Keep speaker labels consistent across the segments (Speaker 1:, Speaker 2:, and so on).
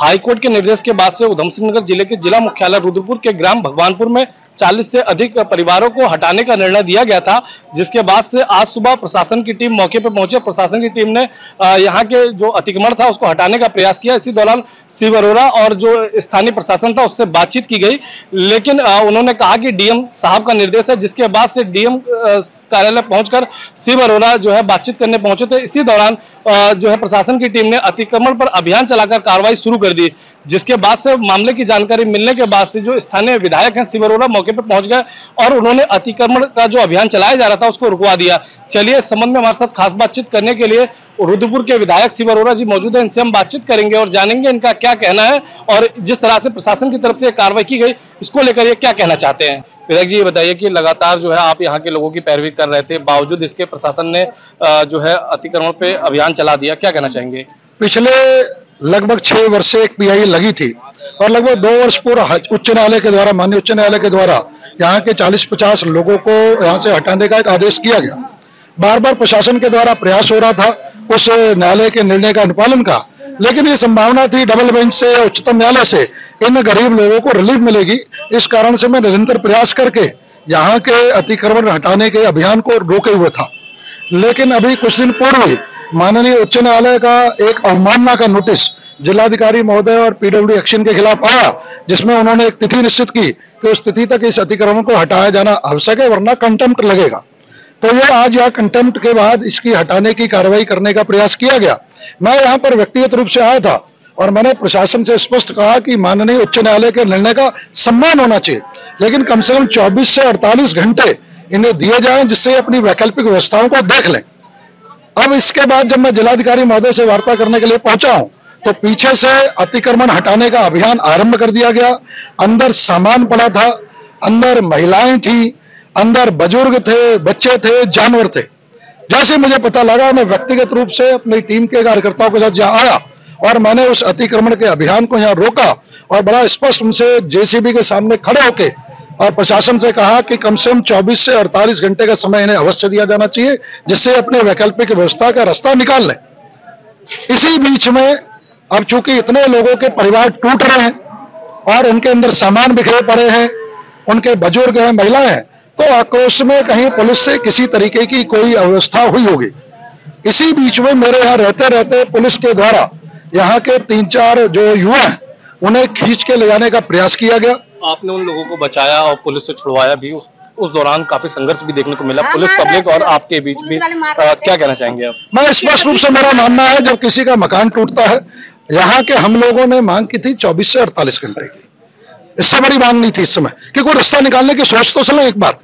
Speaker 1: High court के निर्देश के बाद से उधम सिंह नगर जिले के जिला मुख्यालय रुद्रपुर के ग्राम भगवानपुर में 40 से अधिक परिवारों को हटाने का निर्णय दिया गया था, जिसके बाद से आज सुबह प्रशासन की टीम मौके पर पहुंचे। प्रशासन की टीम ने यहां के जो अतिक्रमण था उसको हटाने का प्रयास किया। इसी दौरान शिव अरोड़ा और जो स्थानीय प्रशासन था उससे बातचीत की गई, लेकिन उन्होंने कहा कि डीएम साहब का निर्देश है, जिसके बाद से डीएम कार्यालय पहुंचकर शिव अरोड़ा जो है बातचीत करने पहुंचे थे। इसी दौरान जो है प्रशासन की टीम ने अतिक्रमण पर अभियान चलाकर कार्रवाई शुरू कर दी, जिसके बाद से मामले की जानकारी मिलने के बाद से जो स्थानीय विधायक हैं शिव अरोड़ा मौके पर पहुंच गए और उन्होंने अतिक्रमण का जो अभियान चलाया जा रहा था उसको रुकवा दिया। चलिए, इस संबंध में हमारे साथ खास बातचीत करने के लिए रुद्रपुर के विधायक शिव अरोड़ा जी मौजूद है। इनसे हम बातचीत करेंगे और जानेंगे इनका क्या कहना है और जिस तरह से प्रशासन की तरफ से कार्रवाई की गई इसको लेकर ये क्या कहना चाहते हैं। विधायक जी, ये बताइए कि लगातार जो है आप यहाँ के लोगों की पैरवी कर रहे थे, बावजूद इसके प्रशासन ने जो है अतिक्रमण पे अभियान चला दिया, क्या कहना चाहेंगे?
Speaker 2: पिछले लगभग 6 वर्ष से एक पीआई लगी थी और लगभग 2 वर्ष पूर्व उच्च न्यायालय के द्वारा, माननीय उच्च न्यायालय के द्वारा यहाँ के 40-50 लोगों को यहाँ से हटाने का एक आदेश किया गया। बार बार प्रशासन के द्वारा प्रयास हो रहा था उस न्यायालय के निर्णय का अनुपालन का, लेकिन ये संभावना थी डबल बेंच से, उच्चतम न्यायालय से इन गरीब लोगों को रिलीफ मिलेगी। इस कारण से मैं निरंतर प्रयास करके यहाँ के अतिक्रमण हटाने के अभियान को रोके हुए था, लेकिन अभी कुछ दिन पूर्व ही माननीय उच्च न्यायालय का एक अवमानना का नोटिस जिलाधिकारी महोदय और पीडब्ल्यू एक्शन के खिलाफ आया, जिसमें उन्होंने एक तिथि निश्चित की कि उस तिथि तक इस अतिक्रमण को हटाया जाना आवश्यक है, वरना कंटेम्प्ट लगेगा। तो ये आज यहाँ कंटेम्प्ट के बाद इसकी हटाने की कार्रवाई करने का प्रयास किया गया। मैं यहाँ पर व्यक्तिगत रूप से आया था और मैंने प्रशासन से स्पष्ट कहा कि माननीय उच्च न्यायालय के निर्णय का सम्मान होना चाहिए, लेकिन कम से कम 24 से 48 घंटे इन्हें दिए जाएं जिससे अपनी वैकल्पिक व्यवस्थाओं को देख लें। अब इसके बाद जब मैं जिलाधिकारी महोदय से वार्ता करने के लिए पहुंचा हूं तो पीछे से अतिक्रमण हटाने का अभियान आरंभ कर दिया गया। अंदर सामान पड़ा था, अंदर महिलाएं थी, अंदर बुजुर्ग थे, बच्चे थे, जानवर थे। जैसे मुझे पता लगा, मैं व्यक्तिगत रूप से अपनी टीम के कार्यकर्ताओं के साथ यहाँ आया और मैंने उस अतिक्रमण के अभियान को यहाँ रोका और बड़ा स्पष्ट उनसे जेसीबी के सामने खड़े होके और प्रशासन से कहा कि कम से कम 24 से 48 घंटे का समय इन्हें अवश्य दिया जाना चाहिए, जिससे अपने वैकल्पिक व्यवस्था का रास्ता निकाल लें। इसी बीच में अब चूंकि इतने लोगों के परिवार टूट रहे हैं और उनके अंदर सामान बिखरे पड़े हैं, उनके बुजुर्ग हैं, महिलाएं हैं, तो आक्रोश में कहीं पुलिस से किसी तरीके की कोई अव्यवस्था हुई होगी। इसी बीच में मेरे यहाँ रहते रहते पुलिस के द्वारा यहाँ के 3-4 जो युवा हैं उन्हें खींच के ले जाने का प्रयास किया गया।
Speaker 1: आपने उन लोगों को बचाया और पुलिस से छुड़वाया भी, उस दौरान काफी संघर्ष भी देखने को मिला पुलिस, पब्लिक और आपके बीच भी, क्या कहना चाहेंगे आप? मैं
Speaker 2: स्पष्ट रूप से मेरा मानना है, जब किसी का मकान टूटता है, यहाँ के हम लोगों ने मांग की थी 24 से 48 घंटे की, इससे बड़ी मांग नहीं थी इस समय कि कोई रास्ता निकालने की सोच तो चले एक बार।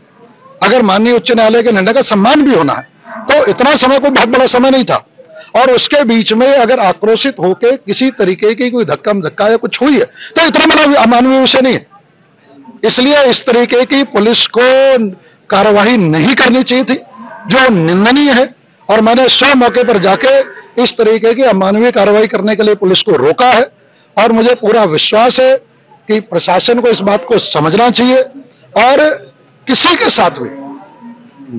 Speaker 2: अगर माननीय उच्च न्यायालय के निर्णय का सम्मान भी होना है तो इतना समय कोई बहुत बड़ा समय नहीं था, और उसके बीच में अगर आक्रोशित होकर किसी तरीके की कोई धक्का या कुछ हुई है तो इतना बड़ा अमानवीय विषय नहीं है। इसलिए इस तरीके की पुलिस को कार्रवाई नहीं करनी चाहिए थी, जो निंदनीय है, और मैंने स्वयं मौके पर जाके इस तरीके की अमानवीय कार्रवाई करने के लिए पुलिस को रोका है। और मुझे पूरा विश्वास है कि प्रशासन को इस बात को समझना चाहिए और किसी के साथ भी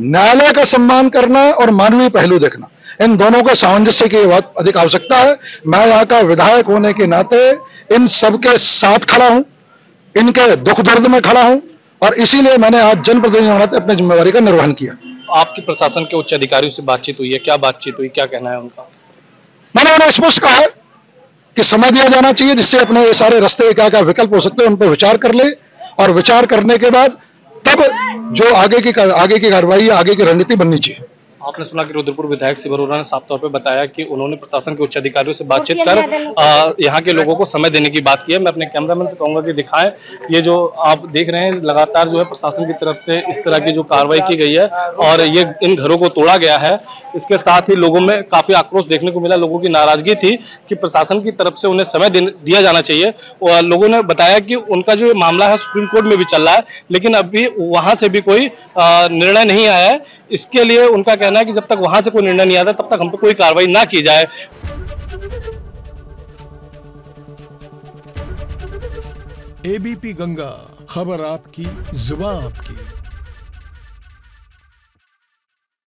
Speaker 2: न्यायालय का सम्मान करना और मानवीय पहलू देखना, इन दोनों का सामंजस्य की बहुत अधिक आवश्यकता है। मैं यहाँ का विधायक होने के नाते इन सबके साथ खड़ा हूँ, इनके दुख दर्द में खड़ा हूँ, और इसीलिए मैंने आज जनप्रतिनिधि होने से अपनी जिम्मेवारी का निर्वहन किया।
Speaker 1: आपकी प्रशासन के उच्च अधिकारियों से बातचीत हुई है, क्या बातचीत हुई, क्या कहना है उनका?
Speaker 2: मैंने उन्हें स्पष्ट कहा है कि समय दिया जाना चाहिए जिससे अपने ये सारे रास्ते क्या क्या विकल्प हो सकते हैं उन पर विचार कर ले, और विचार करने के बाद तब जो आगे की कार्रवाई, आगे की रणनीति बननी चाहिए।
Speaker 1: आपने सुना कि रुद्रपुर विधायक शिव अरोड़ा ने साफ तौर पे बताया कि उन्होंने प्रशासन के उच्च अधिकारियों से बातचीत कर यहाँ के लोगों को समय देने की बात की है। मैं अपने कैमरामैन से कहूंगा कि दिखाएं, ये जो आप देख रहे हैं लगातार जो है प्रशासन की तरफ से इस तरह की जो कार्रवाई की गई है और ये इन घरों को तोड़ा गया है। इसके साथ ही लोगों में काफी आक्रोश देखने को मिला, लोगों की नाराजगी थी कि प्रशासन की तरफ से उन्हें समय दिया जाना चाहिए। और लोगों ने बताया कि उनका जो मामला है सुप्रीम कोर्ट में भी चल रहा है, लेकिन अभी वहां से भी कोई निर्णय नहीं आया है। इसके लिए उनका कहना है कि जब तक वहां से कोई निर्णय नहीं आता तब तक हम पे कोई कार्रवाई ना की जाए।
Speaker 3: एबीपी गंगा, खबर आपकी, जुबान आपकी।